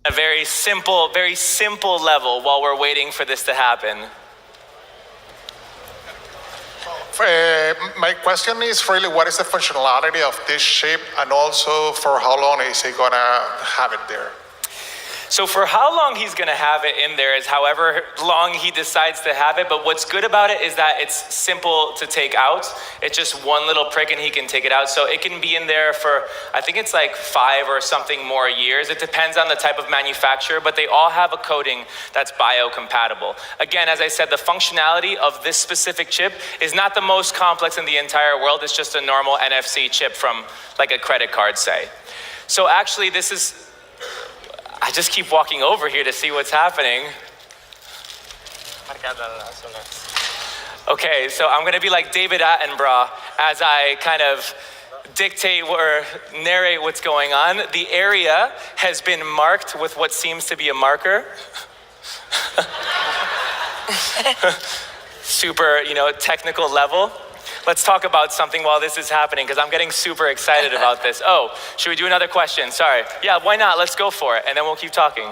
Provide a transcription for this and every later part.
A very simple level while we're waiting for this to happen. My question is really, what is the functionality of this chip, and also for how long is he gonna have it there? So for how long he's gonna have it in there is however long he decides to have it, but what's good about it is that it's simple to take out. It's just one little prick and he can take it out. So it can be in there for, I think it's like 5 or something more years. It depends on the type of manufacturer, but they all have a coating that's biocompatible. Again, as I said, the functionality of this specific chip is not the most complex in the entire world. It's just a normal NFC chip from like a credit card, say. So actually this is, I just keep walking over here to see what's happening. Okay, so I'm gonna be like David Attenborough as I kind of dictate or narrate what's going on. The area has been marked with what seems to be a marker. Super, technical level. Let's talk about something while this is happening, because I'm getting super excited about this. Oh, should we do another question? Sorry. Yeah, why not? Let's go for it, and then we'll keep talking.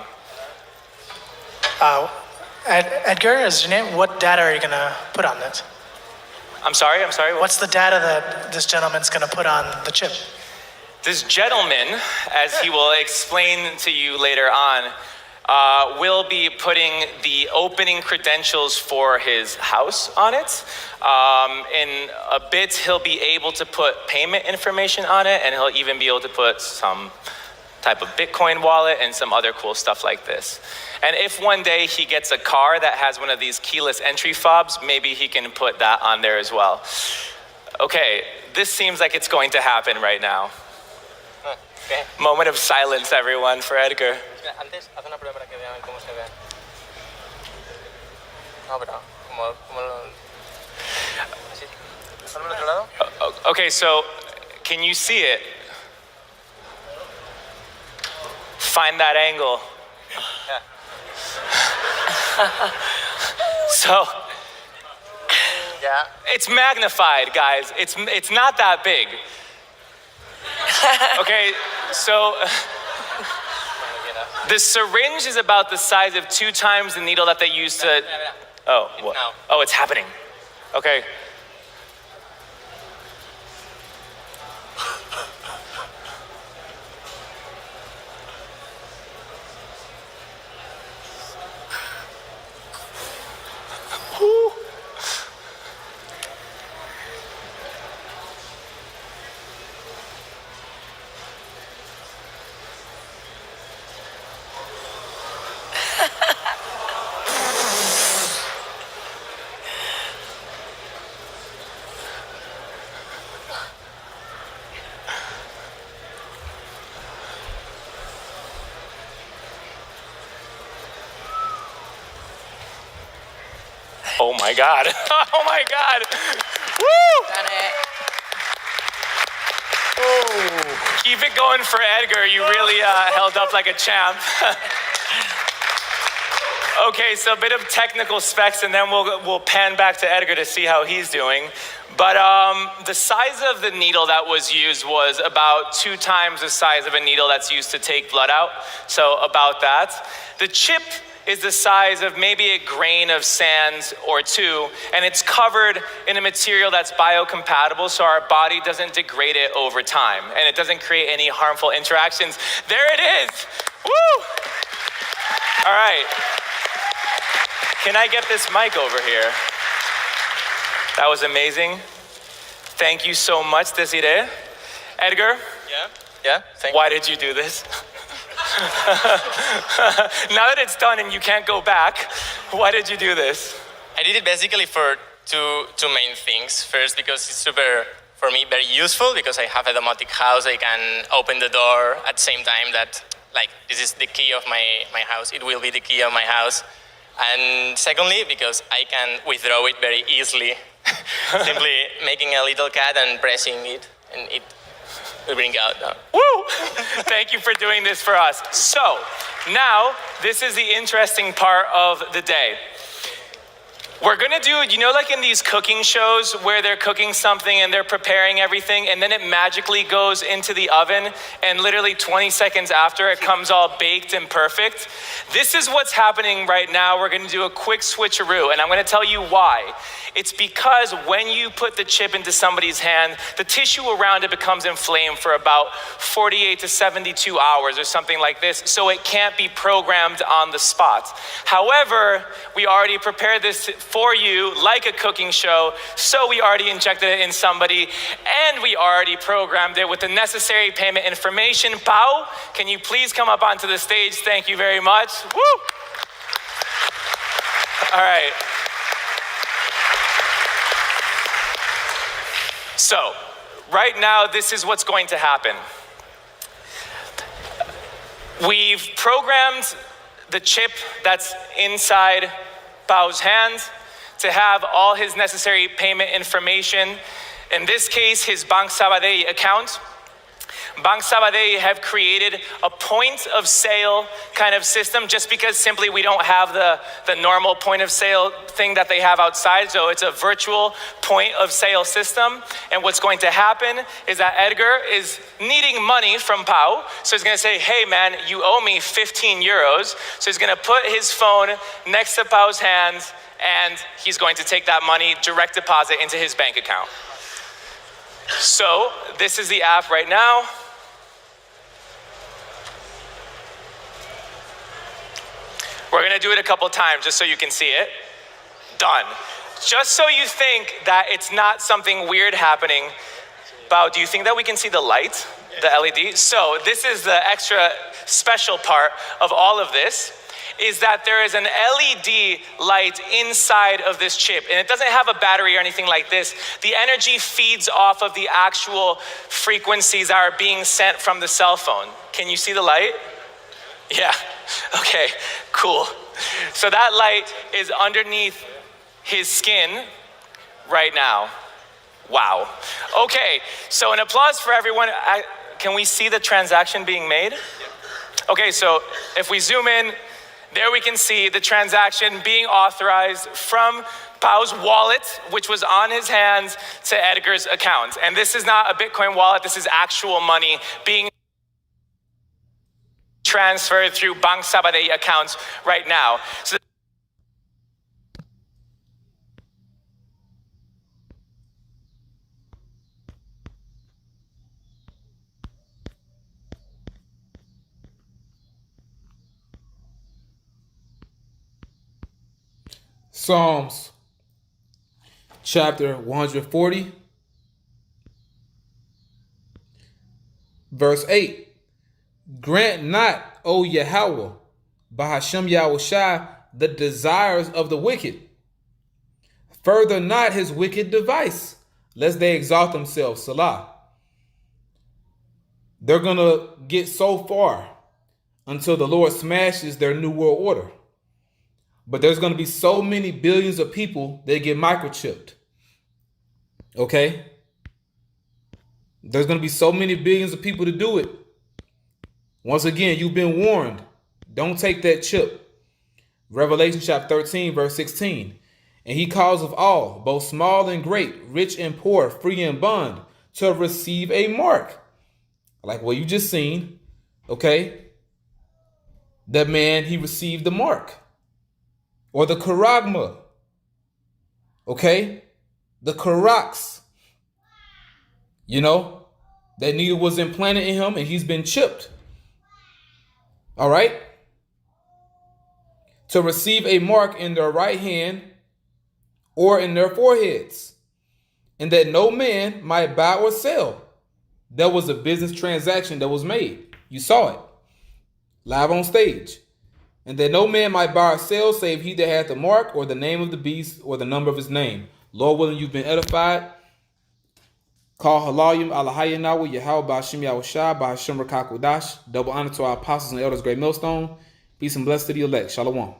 Edgar, is your name? What data are you going to put on this? I'm sorry? What's the data that this gentleman's going to put on the chip? This gentleman, as he will explain to you later on, will be putting the opening credentials for his house on it. In a bit, he'll be able to put payment information on it, and he'll even be able to put some type of Bitcoin wallet and some other cool stuff like this. And if one day he gets a car that has one of these keyless entry fobs, maybe he can put that on there as well. Okay, this seems like it's going to happen right now. Okay. Moment of silence, everyone, for Edgar. Antes, haz una prueba para que vean cómo se ve. No, pero como así. ¿Están al otro lado? Okay, so can you see it? Find that angle. Yeah. So Yeah. it's magnified, guys. It's not that big. Okay, so the syringe is about the size of 2 times the needle that they use to. Oh, what? Oh, it's happening. Okay. Woo. Oh my God. Oh my God. Woo! Done it. Oh. Keep it going for Edgar. You really held up like a champ. Okay, so a bit of technical specs, and then we'll pan back to Edgar to see how he's doing. But the size of the needle that was used was about 2 times the size of a needle that's used to take blood out. So about that. The chip is the size of maybe a grain of sand or 2, and it's covered in a material that's biocompatible, so our body doesn't degrade it over time, and it doesn't create any harmful interactions. There it is. Woo! All right. Can I get this mic over here? That was amazing. Thank you so much, Desiree. Edgar? Yeah, thank Why did you do this? Now that it's done and you can't go back, why did you do this? I did it basically for two main things. First, because it's super, for me, very useful, because I have a domotic house. I can open the door at the same time that, like, this is the key of my house. It will be the key of my house. And secondly, because I can withdraw it very easily. Simply making a little cat and pressing it, and it will bring out now. Woo! Thank you for doing this for us. So, now, this is the interesting part of the day. We're gonna do, you know, like in these cooking shows where they're cooking something and they're preparing everything and then it magically goes into the oven and literally 20 seconds after it comes all baked and perfect. This is what's happening right now. We're gonna do a quick switcheroo and I'm gonna tell you why. It's because when you put the chip into somebody's hand, the tissue around it becomes inflamed for about 48 to 72 hours or something like this, so it can't be programmed on the spot. However, we already prepared this for you like a cooking show, so we already injected it in somebody, and we already programmed it with the necessary payment information. Pau, can you please come up onto the stage? Thank you very much. Woo! All right. So, right now, this is what's going to happen. We've programmed the chip that's inside Pau's hand to have all his necessary payment information. In this case, his Bank Sabadell account. Bank Sabadell have created a point of sale kind of system just because simply we don't have the normal point of sale thing that they have outside. So it's a virtual point of sale system. And what's going to happen is that Edgar is needing money from Pau. So he's going to say, hey man, you owe me 15 euros. So he's going to put his phone next to Pau's hands and he's going to take that money, direct deposit into his bank account. So this is the app right now. We're gonna do it a couple times just so you can see it. Done. Just so you think that it's not something weird happening. Bao, do you think that we can see the light, the LED? So this is the extra special part of all of this, is that there is an LED light inside of this chip, and it doesn't have a battery or anything like this. The energy feeds off of the actual frequencies that are being sent from the cell phone. Can you see the light? Yeah, okay, cool. So that light is underneath his skin right now. Wow. Okay, so an applause for everyone. Can we see the transaction being made? Okay, so if we zoom in, there we can see the transaction being authorized from Pau's wallet, which was on his hands, to Edgar's account. And this is not a Bitcoin wallet, this is actual money being transferred through Bank Sabadell accounts right now. So Psalms chapter 140, verse 8. Grant not, O Yahawah, by Hashem Yahawashi, the desires of the wicked. Further not his wicked device, lest they exalt themselves. Salah. They're going to get so far until the Lord smashes their new world order. But there's going to be so many billions of people that get microchipped. Okay? There's going to be so many billions of people to do it. Once again, you've been warned. Don't take that chip. Revelation chapter 13, verse 16. And he calls of all, both small and great, rich and poor, free and bond, to receive a mark. Like what you just seen. Okay? That man, he received the mark. Or the charagma. Okay? The karax. You know? That needle was implanted in him and he's been chipped. All right? To receive a mark in their right hand or in their foreheads. And that no man might buy or sell. That was a business transaction that was made. You saw it. Live on stage. And that no man might buy or sell save he that hath the mark or the name of the beast or the number of his name. Lord willing, you've been edified. Call Halayim Alahayanawa Yahawah Ba'ashim Yahawashi Ba'ashim Rakakwadash. Double honor to our apostles and elders, great millstone. Peace and blessings to the elect. Shalawam.